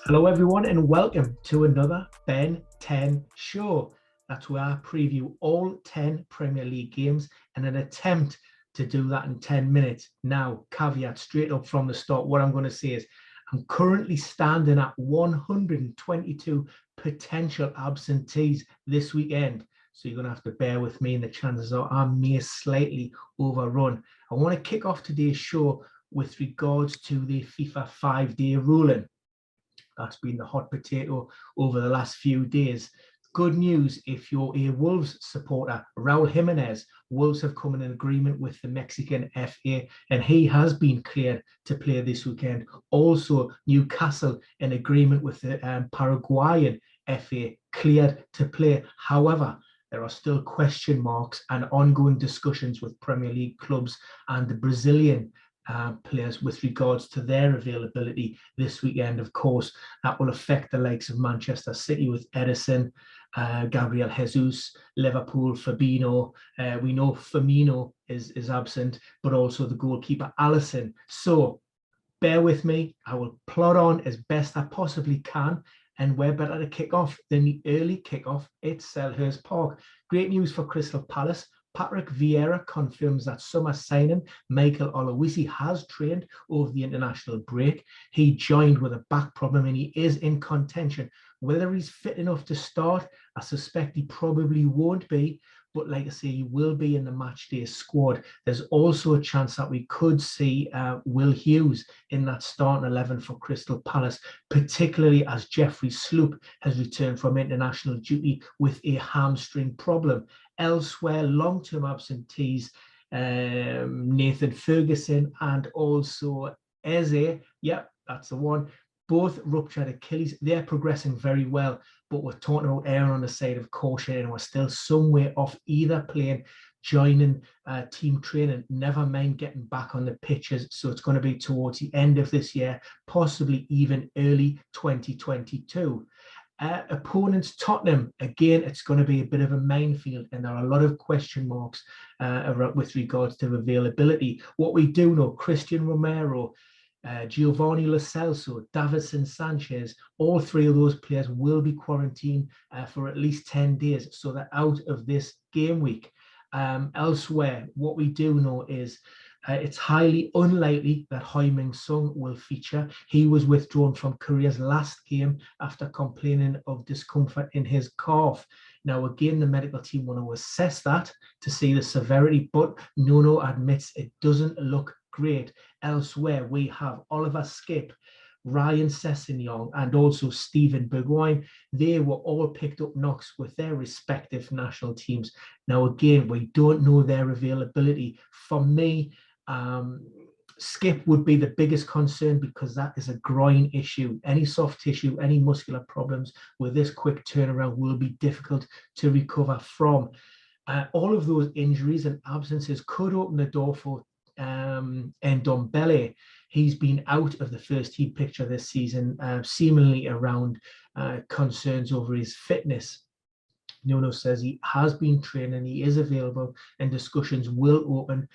Hello everyone and welcome to another Ben 10 show. That's where I preview all 10 Premier League games and an attempt to do that in 10 minutes. Now, caveat straight up from the start, what I'm going to say is I'm currently standing at 122 potential absentees this weekend. So you're going to have to bear with me, and the chances are I may slightly overrun. I want to kick off today's show with regards to the FIFA 5-day ruling. That's been the hot potato over the last few days. Good news if you're a Wolves supporter. Raul Jimenez, Wolves have come in agreement with the Mexican FA and he has been cleared to play this weekend. Also, Newcastle in agreement with the Paraguayan FA, cleared to play. However, there are still question marks and ongoing discussions with Premier League clubs and the Brazilian players with regards to their availability this weekend. Of course, that will affect the likes of Manchester City with Edison, Gabriel Jesus, Liverpool, Fabinho. We know Firmino is absent, but also the goalkeeper Alisson. So bear with me. I will plod on as best I possibly can. And where better to kick off than the early kickoff at Selhurst Park. Great news for Crystal Palace. Patrick Vieira confirms that summer signing Michael Oloisi has trained over the international break. He joined with a back problem and he is in contention. Whether he's fit enough to start, I suspect he probably won't be. But like I say, he will be in the matchday squad. There's also a chance that we could see Will Hughes in that starting 11 for Crystal Palace, particularly as Jeffrey Sloop has returned from international duty with a hamstring problem. Elsewhere, long-term absentees, Nathan Ferguson and also Eze. Yep, that's the one. Both ruptured Achilles. They're progressing very well, but we're talking about erring on the side of caution, and we're still some way off either playing, joining team training, never mind getting back on the pitches. So it's going to be towards the end of this year, possibly even early 2022. Opponents Tottenham, again, it's going to be a bit of a minefield, and there are a lot of question marks with regards to availability. What we do know, Christian Romero, Giovanni Lo Celso, Davinson Sanchez, all three of those players will be quarantined for at least 10 days, so they're out of this game week. Elsewhere, what we do know is it's highly unlikely that Heung-min Son will feature. He was withdrawn from Korea's last game after complaining of discomfort in his calf. Now, again, the medical team want to assess that to see the severity, but Nuno admits it doesn't look great. Elsewhere, we have Oliver Skipp, Ryan Sessegnon, and also Stephen Bergwijn. They were all picked up knocks with their respective national teams. Now, again, we don't know their availability. For me, Skipp would be the biggest concern because that is a groin issue. Any soft tissue, any muscular problems with this quick turnaround will be difficult to recover from. All of those injuries and absences could open the door for Ndombele. He's been out of the first team picture this season, seemingly around concerns over his fitness. Nuno says he has been training, he is available, and discussions will open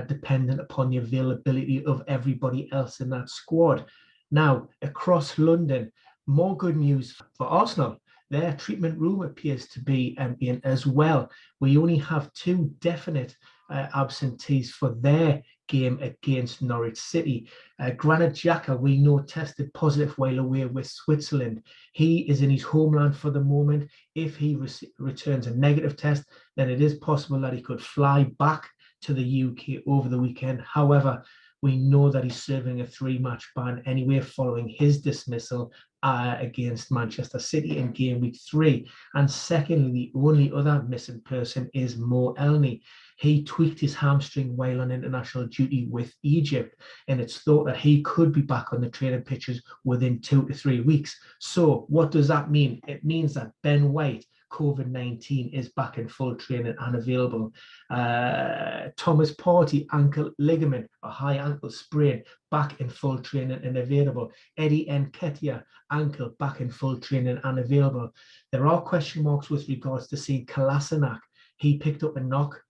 dependent upon the availability of everybody else in that squad. Now, across London, more good news for Arsenal. Their treatment room appears to be empty as well. We only have two definite absentees for their game against Norwich City. Granit Xhaka, we know, tested positive while away with Switzerland. He is in his homeland for the moment. If he returns a negative test, then it is possible that he could fly back to the UK over the weekend. However, we know that he's serving a 3-match ban anyway following his dismissal against Manchester City in game week 3. And secondly, the only other missing person is Mo Elneny. He tweaked his hamstring while on international duty with Egypt, and it's thought that he could be back on the training pitches within 2 to 3 weeks. So what does that mean? It means that Ben White, COVID-19, is back in full training and available. Thomas Partey, ankle ligament, a high ankle sprain, back in full training and available. Eddie Nketiah, ankle, back in full training and available. There are question marks with regards to seeing Kolasinac. He picked up a knock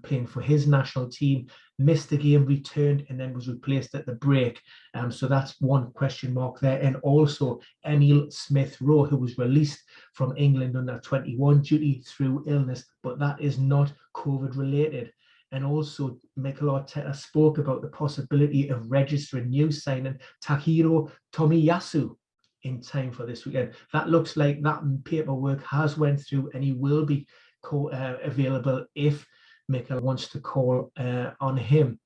playing for his national team, missed the game, returned, and then was replaced at the break. So that's one question mark there. And also Emile Smith-Rowe, who was released from England under 21 duty through illness, but that is not COVID related. And also Mikel Arteta spoke about the possibility of registering new signing Takehiro Tomiyasu in time for this weekend. That looks like that paperwork has went through, and he will be available if Mikel wants to call on him.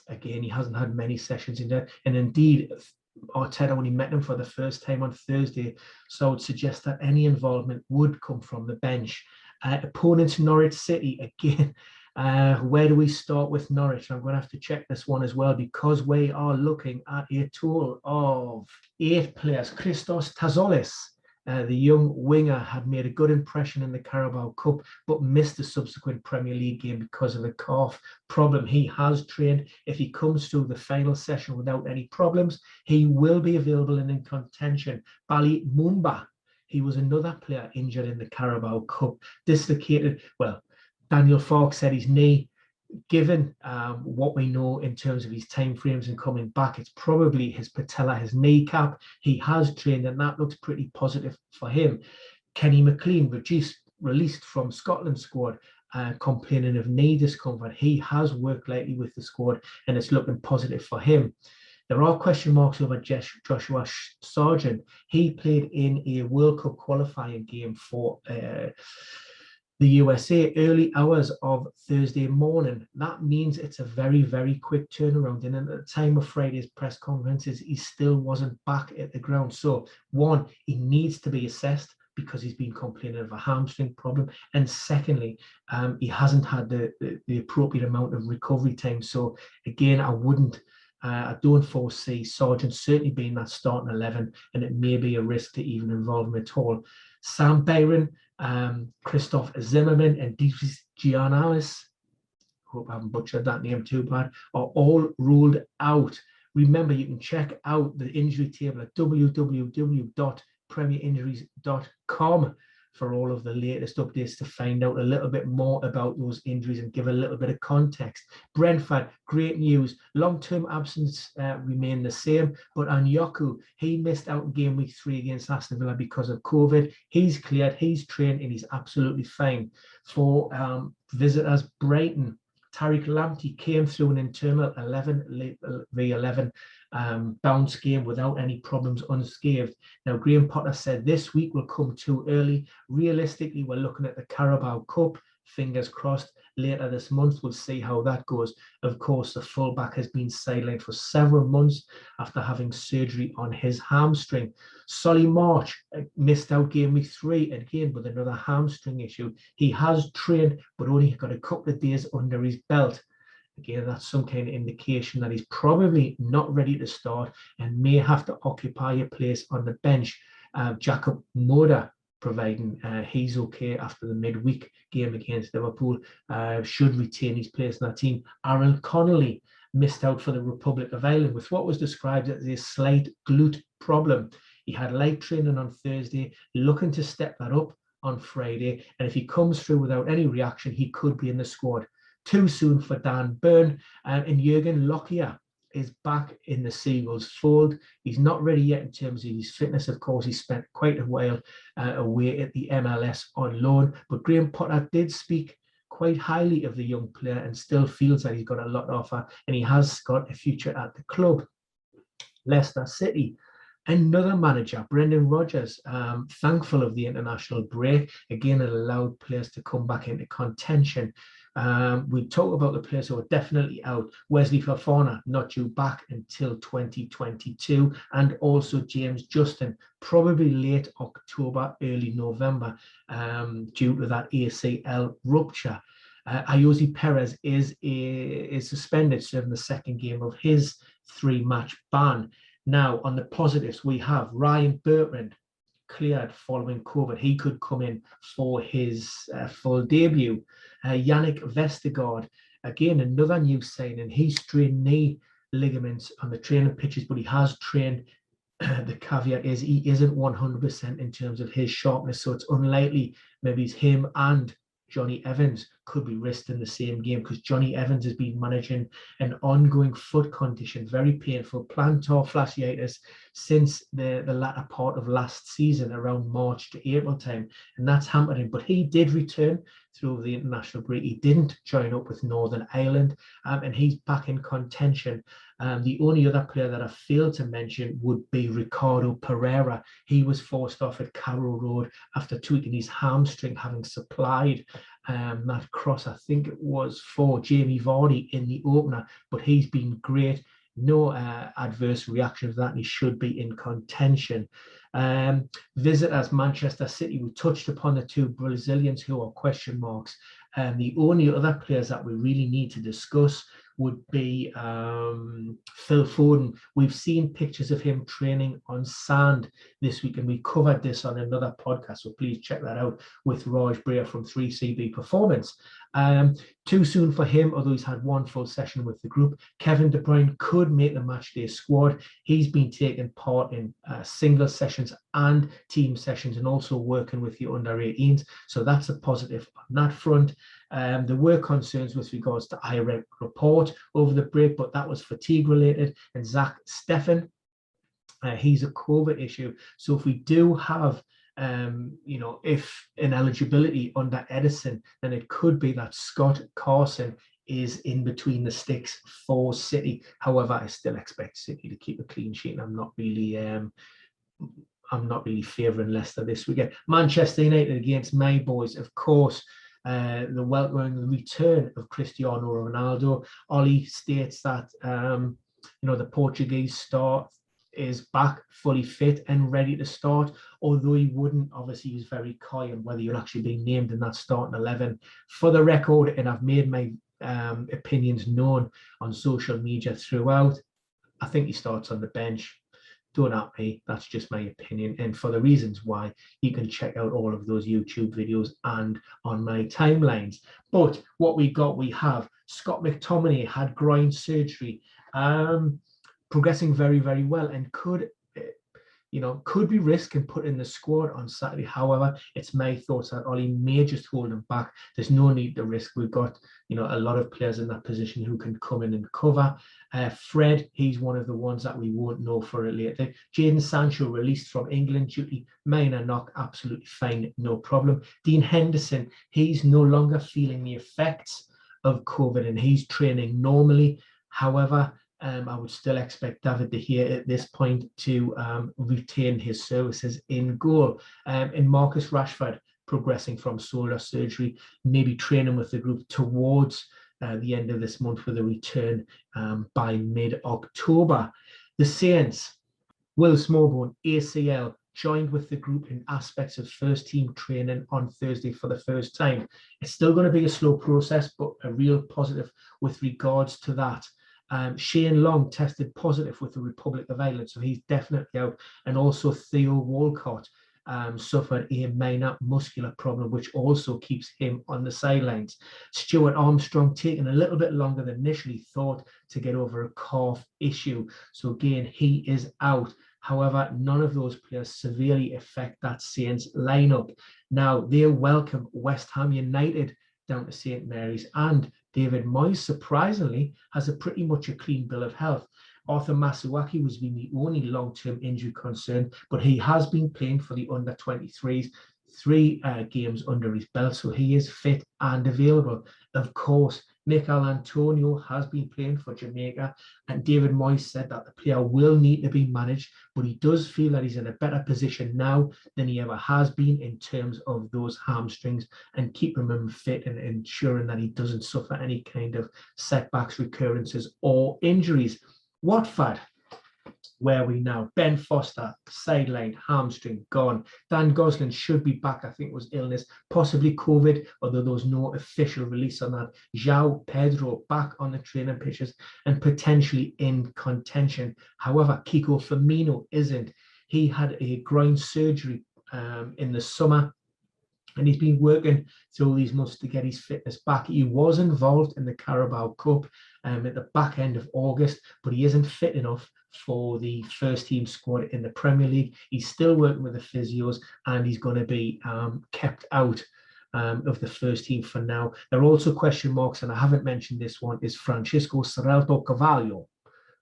Again, he hasn't had many sessions in there, and indeed Arteta only met him for the first time on Thursday, so I would suggest that any involvement would come from the bench. Opponents Norwich City, again, where do we start with Norwich? I'm going to have to check this one as well, because we are looking at a total of 8 players. Christos Tazolis, the young winger, had made a good impression in the Carabao Cup, but missed the subsequent Premier League game because of a calf problem. He has trained. If he comes through the final session without any problems, he will be available and in contention. Bali Mumba, he was another player injured in the Carabao Cup, dislocated. Well, Daniel Farke said his knee. Given what we know in terms of his timeframes and coming back, it's probably his patella, his kneecap. He has trained, and that looks pretty positive for him. Kenny McLean, released from Scotland squad, complaining of knee discomfort. He has worked lately with the squad, and it's looking positive for him. There are question marks over Joshua Sargent. He played in a World Cup qualifying game for the USA early hours of Thursday morning. That means it's a very, very quick turnaround. And at the time of Friday's press conferences, he still wasn't back at the ground. So one, he needs to be assessed because he's been complaining of a hamstring problem. And secondly, he hasn't had the appropriate amount of recovery time. So again, I don't foresee Sargent certainly being that starting 11, and it may be a risk to even involve him at all. Sam Byron, Christoph Zimmermann, and Dimitris Giannalis, hope I haven't butchered that name too bad, are all ruled out. Remember, you can check out the injury table at www.premierinjuries.com for all of the latest updates to find out a little bit more about those injuries and give a little bit of context. Brentford, great news. Long-term absence remain the same, but Anyoku, he missed out in game week 3 against Aston Villa because of COVID. He's cleared, he's trained, and he's absolutely fine. For visitors, Brighton, Tariq Lamptey came through an internal 11v11 bounce game without any problems, unscathed. Now, Graham Potter said this week will come too early. Realistically, we're looking at the Carabao Cup. Fingers crossed. Later this month, we'll see how that goes. Of course, the fullback has been sidelined for several months after having surgery on his hamstring. Solly March missed out game week 3 again with another hamstring issue. He has trained, but only got a couple of days under his belt. Again, that's some kind of indication that he's probably not ready to start and may have to occupy a place on the bench. Jacob Moda, providing he's okay after the midweek game against Liverpool, should retain his place in that team. Aaron Connolly missed out for the Republic of Ireland with what was described as a slight glute problem. He had light training on Thursday, looking to step that up on Friday, and if he comes through without any reaction, he could be in the squad. Too soon for Dan Burn, and Jurgen Lockyer is back in the Seagulls fold. He's not ready yet in terms of his fitness. Of course, he spent quite a while away at the MLS on loan, but Graham Potter did speak quite highly of the young player and still feels that he's got a lot to offer, and he has got a future at the club. Leicester City, another manager, Brendan Rodgers, thankful of the international break. Again, it allowed players to come back into contention. We talk about the players who are definitely out. Wesley Fofana, not due back until 2022. And also James Justin, probably late October, early November, due to that ACL rupture. Ayoze Perez is suspended, serving the second game of his 3-match ban. Now, on the positives, we have Ryan Bertrand, cleared following COVID. He could come in for his full debut. Yannick Vestergaard, again, another new signing. He's strained knee ligaments on the training pitches, but he has trained. The caveat is he isn't 100% in terms of his sharpness, so it's unlikely maybe it's him and Johnny Evans could be risked in the same game because Johnny Evans has been managing an ongoing foot condition, very painful plantar fasciitis since the latter part of last season, around March to April time, and that's hampered him. But he did return through the international break. He didn't join up with Northern Ireland, and he's back in contention. The only other player that I failed to mention would be Ricardo Pereira. He was forced off at Carrow Road after tweaking his hamstring, having supplied that cross, I think it was for Jamie Vardy in the opener, but he's been great. No adverse reaction to that, and he should be in contention. Visitors, Manchester City, we touched upon the two Brazilians who are question marks. The only other players that we really need to discuss would be Phil Foden. We've seen pictures of him training on sand this week, and we covered this on another podcast, so please check that out with Raj Brea from 3CB Performance. Too soon for him, although he's had one full session with the group. Kevin De Bruyne could make the matchday squad. He's been taking part in single sessions and team sessions, and also working with the under-18s, so that's a positive on that front. There were concerns with regards to IREC report over the break, but that was fatigue related. And Zach Steffen, he's a COVID issue. So if we do have, if an eligibility under Edison, then it could be that Scott Carson is in between the sticks for City. However, I still expect City to keep a clean sheet. I'm not really favouring Leicester this weekend. Manchester United against my boys, of course. The welcoming return of Cristiano Ronaldo. Ollie states that the Portuguese star is back fully fit and ready to start, although he wouldn't, obviously he's very coy on whether you'll actually be named in that starting 11. For the record, and I've made my opinions known on social media throughout, I think he starts on the bench. Don't at me, that's just my opinion, and for the reasons why, you can check out all of those YouTube videos and on my timelines. But what we have Scott McTominay had groin surgery, progressing very, very well, and could be risked and put in the squad on Saturday. However, it's my thoughts that Ollie may just hold him back. There's no need to risk. We've got a lot of players in that position who can come in and cover. Fred, he's one of the ones that we won't know for it later. Jadon Sancho released from England due to minor knock, absolutely fine, no problem. Dean Henderson, he's no longer feeling the effects of COVID and he's training normally. However, I would still expect David De Gea at this point to retain his services in goal. And Marcus Rashford progressing from shoulder surgery, maybe training with the group towards the end of this month with a return by mid-October. The Saints, Will Smallbone, ACL, joined with the group in aspects of first team training on Thursday for the first time. It's still going to be a slow process, but a real positive with regards to that. Shane Long tested positive with the Republic of Ireland, so he's definitely out. And also Theo Walcott suffered a minor muscular problem, which also keeps him on the sidelines. Stuart Armstrong taking a little bit longer than initially thought to get over a calf issue. So again, he is out. However, none of those players severely affect that Saints lineup. Now, they welcome West Ham United down to St. Mary's, and David Moyes, surprisingly, has a pretty much a clean bill of health. Arthur Masuaki was been the only long-term injury concern, but he has been playing for the under-23s, 3 games under his belt, so he is fit and available. Of course, Mikel Antonio has been playing for Jamaica, and David Moyes said that the player will need to be managed, but he does feel that he's in a better position now than he ever has been in terms of those hamstrings and keeping him fit and ensuring that he doesn't suffer any kind of setbacks, recurrences, or injuries. Watford, where are we now? Ben Foster, sidelined, hamstring, gone. Dan Gosling should be back. I think it was illness, possibly COVID, although there was no official release on that. João Pedro back on the training pitches and potentially in contention. However, Kiko Firmino isn't. He had a groin surgery in the summer, and he's been working through these months to get his fitness back. He was involved in the Carabao Cup at the back end of August, but he isn't fit enough for the first team squad in the Premier League. He's still working with the physios, and he's going to be kept out of the first team for now. There are also question marks, and I haven't mentioned this one, is Francisco Serralto Cavallo,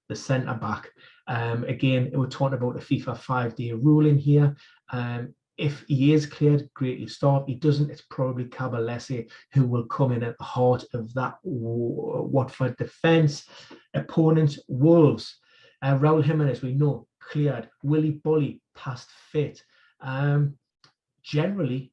the centre-back. Again, we're talking about a FIFA 5-day ruling here. If he is cleared, great, he'll start. If he doesn't, it's probably Cabalese who will come in at the heart of that Watford defence. Opponents, Wolves. Raul Jimenez, we know, cleared. Willy Bolly, past fit. Generally,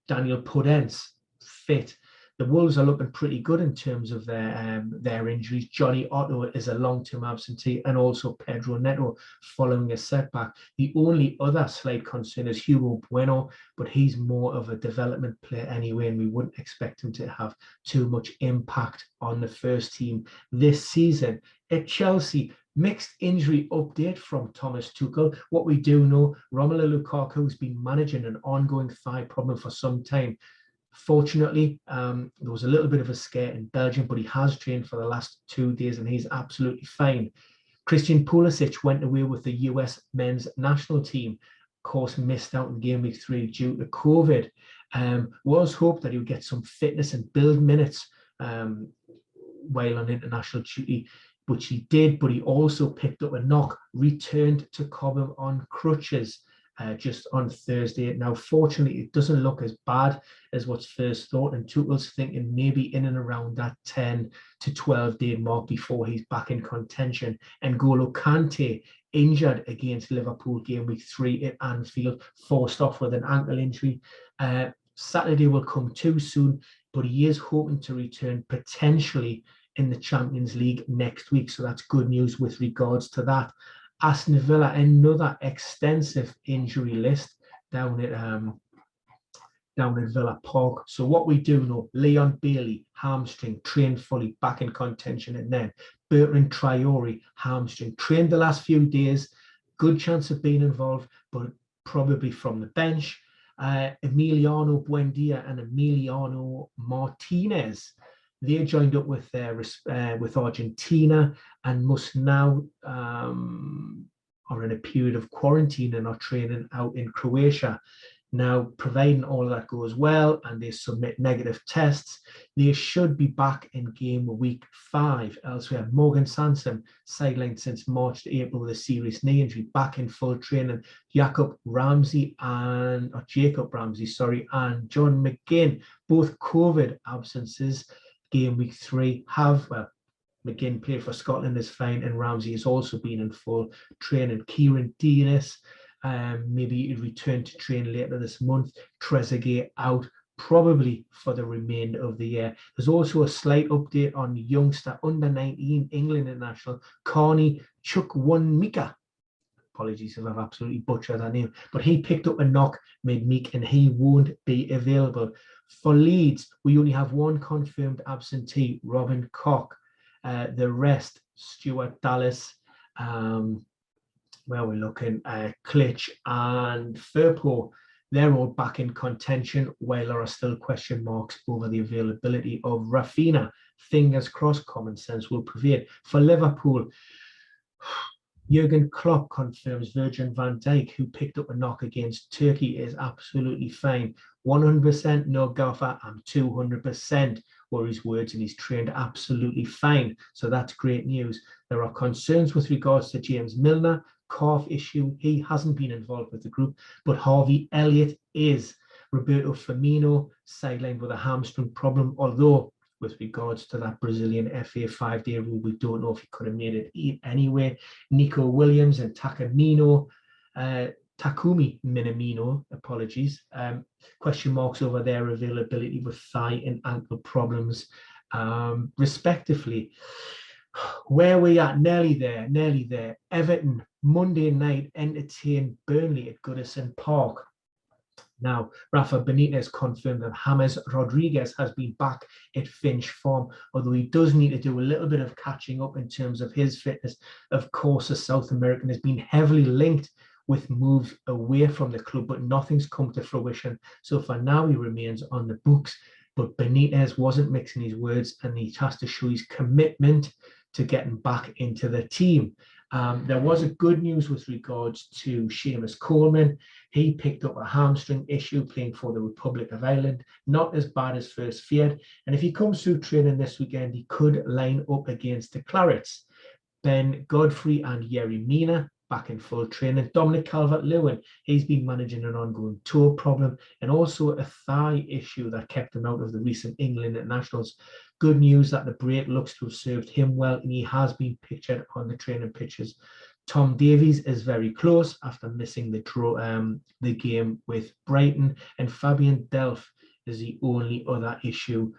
Daniel Podence, fit. The Wolves are looking pretty good in terms of their injuries. Johnny Otto is a long-term absentee, and also Pedro Neto following a setback. The only other slight concern is Hugo Bueno, but he's more of a development player anyway, and we wouldn't expect him to have too much impact on the first team this season. At Chelsea, mixed injury update from Thomas Tuchel. What we do know, Romelu Lukaku has been managing an ongoing thigh problem for some time. Fortunately, there was a little bit of a scare in Belgium, but he has trained for the last 2 days and he's absolutely fine. Christian Pulisic went away with the US men's national team. Of course, missed out in game week 3 due to COVID. Was hoped that he would get some fitness and build minutes while on international duty, which he did, but he also picked up a knock, returned to Cobham on crutches just on Thursday. Now, fortunately, it doesn't look as bad as what's first thought, and Tuchel's thinking maybe in and around that 10 to 12 day mark before he's back in contention. And N'Golo Kante, injured against Liverpool game week 3 at Anfield, forced off with an ankle injury. Saturday will come too soon, but he is hoping to return potentially in the Champions League next week. So that's good news with regards to that. Aston Villa, another extensive injury list down at Villa Park. So what we do know, Leon Bailey, hamstring, trained fully, back in contention. And then Bertrand Traore, hamstring, trained the last few days, good chance of being involved, but probably from the bench. Emiliano Buendia and Emiliano Martinez, they joined up with Argentina and must now are in a period of quarantine and are training out in Croatia. Now, providing all of that goes well and they submit negative tests, they should be back in game week 5. Elsewhere, Morgan Sanson, sidelined since March to April with a serious knee injury, back in full training. Jacob Ramsey, and John McGinn, both COVID absences. Game week 3 McGinn played for Scotland, is fine, and Ramsey has also been in full training. Kieran Dennis, maybe he'll return to train later this month. Trezeguet out probably for the remainder of the year. There's also a slight update on the youngster under 19 England international Carney Chukwuemeka. Apologies if I've absolutely butchered that name, but he picked up a knock mid-week and he won't be available. For Leeds, we only have one confirmed absentee, Robin Koch. The rest, Stuart Dallas, where we're looking, Klitsch and Firpo, they're all back in contention, while there are still question marks over the availability of Rafinha. Fingers crossed, common sense will prevail. For Liverpool, Jurgen Klopp confirms Virgil van Dijk, who picked up a knock against Turkey, is absolutely fine. 100% no gaffer, I'm 200%, were his words, and he's trained absolutely fine. So that's great news. There are concerns with regards to James Milner, calf issue. He hasn't been involved with the group, but Harvey Elliott is. Roberto Firmino, sidelined with a hamstring problem, although with regards to that Brazilian FA 5-day rule, we don't know if he could have made it anyway. Nico Williams and Takumi Minamino, apologies. Question marks over their availability with thigh and ankle problems, respectively. Where we at? Nearly there. Everton, Monday night, entertain Burnley at Goodison Park. Now, Rafa Benitez confirmed that James Rodriguez has been back at Finch Farm, although he does need to do a little bit of catching up in terms of his fitness. Of course, the South American has been heavily linked with moves away from the club, but nothing's come to fruition. So for now, he remains on the books. But Benitez wasn't mixing his words, and he has to show his commitment to getting back into the team. There was a good news with regards to Seamus Coleman. He picked up a hamstring issue playing for the Republic of Ireland. Not as bad as first feared. And if he comes through training this weekend, he could line up against the Clarets. Ben Godfrey and Yerry Mina back in full training. Dominic Calvert-Lewin, he's been managing an ongoing toe problem and also a thigh issue that kept him out of the recent England internationals. Good news that the break looks to have served him well, and he has been pictured on the training pitches. Tom Davies is very close after missing the game with Brighton, and Fabian Delph is the only other issue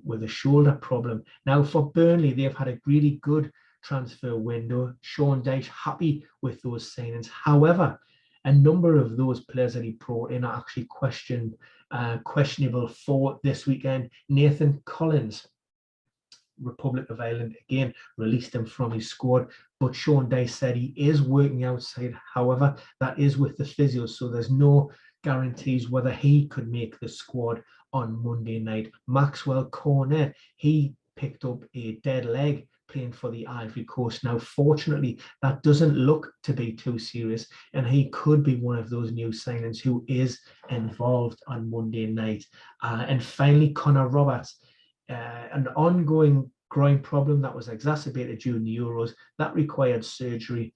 with a shoulder problem. Now for Burnley, they've had a really good transfer window. Sean Dyche happy with those signings. However, a number of those players that he brought in are actually questionable for this weekend. Nathan Collins, Republic of Ireland, again released him from his squad, but Sean Dyche said he is working outside. However, that is with the physio, so there's no guarantees whether he could make the squad on Monday night. Maxwell Cornet, he picked up a dead leg playing for the Ivory Coast. Now, fortunately, that doesn't look to be too serious, and he could be one of those new signings who is involved on Monday night. And finally, Connor Roberts, an ongoing groin problem that was exacerbated during the Euros that required surgery.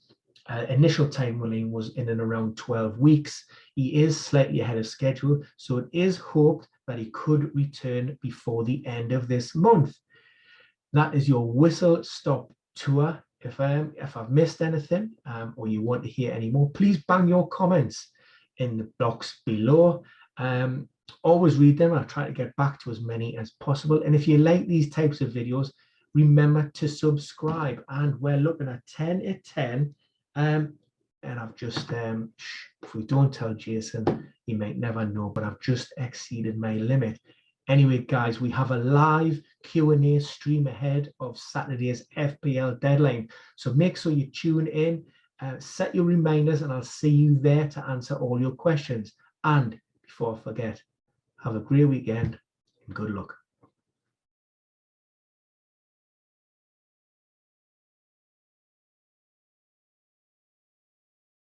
Initial timeline was in and around 12 weeks. He is slightly ahead of schedule, so it is hoped that he could return before the end of this month. That is your whistle stop tour. If I've missed anything or you want to hear any more, please bang your comments in the box below. Always read them. I'll try to get back to as many as possible. And if you like these types of videos, remember to subscribe. And we're looking at 10 at 10. And I've just, if we don't tell Jason, he might never know, but I've just exceeded my limit. Anyway, guys, we have a live Q&A stream ahead of Saturday's FPL deadline. So make sure you tune in, set your reminders, and I'll see you there to answer all your questions. And before I forget, have a great weekend and good luck.